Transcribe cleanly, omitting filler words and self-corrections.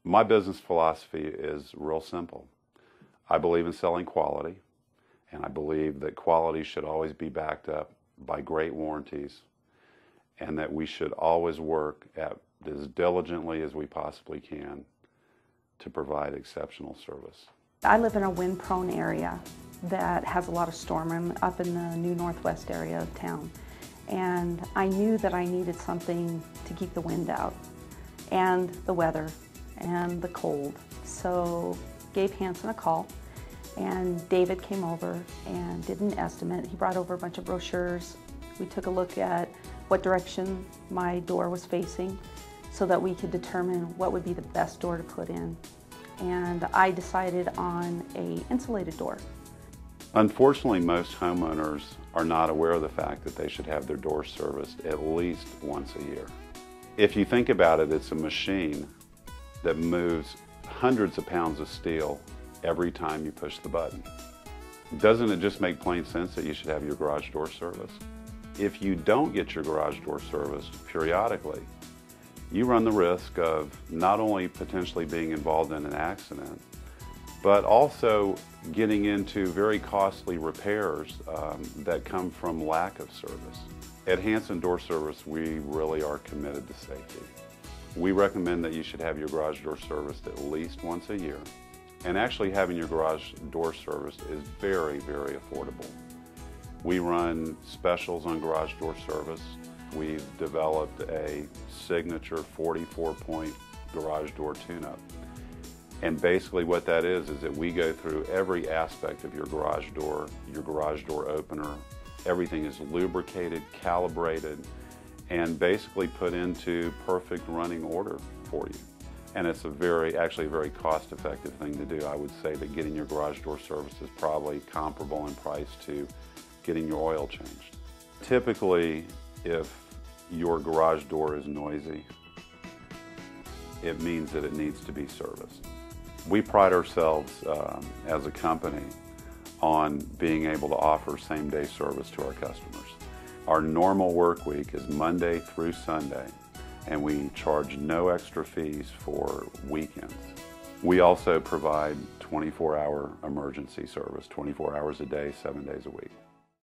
My business philosophy is real simple. I believe in selling quality, and I believe that quality should always be backed up by great warranties, and that we should always work as diligently as we possibly can to provide exceptional service. I live in a wind-prone area that has a lot of storm. I'm up in the New Northwest area of town, and I knew that I needed something to keep the wind out and the weather and the cold. So gave Hanson a call, and David came over and did an estimate. He brought over a bunch of brochures. We took a look at what direction my door was facing so that we could determine what would be the best door to put in. And I decided on an insulated door. Unfortunately, most homeowners are not aware of the fact that they should have their door serviced at least once a year. If you think about it, it's a machine that moves hundreds of pounds of steel every time you push the button. Doesn't it just make plain sense that you should have your garage door serviced? If you don't get your garage door serviced periodically, you run the risk of not only potentially being involved in an accident, but also getting into very costly repairs that come from lack of service. At Hanson Door Service, we really are committed to safety. We recommend that you should have your garage door serviced at least once a year. And actually having your garage door serviced is very, very affordable. We run specials on garage door service. We've developed a signature 44-point garage door tune-up. And basically what that is that we go through every aspect of your garage door opener. Everything is lubricated, calibrated, and basically put into perfect running order for you. And it's actually a very cost-effective thing to do. I would say that getting your garage door service is probably comparable in price to getting your oil changed. Typically, if your garage door is noisy, it means that it needs to be serviced. We pride ourselves as a company on being able to offer same-day service to our customers. Our normal work week is Monday through Sunday, and we charge no extra fees for weekends. We also provide 24-hour emergency service, 24 hours a day, 7 days a week.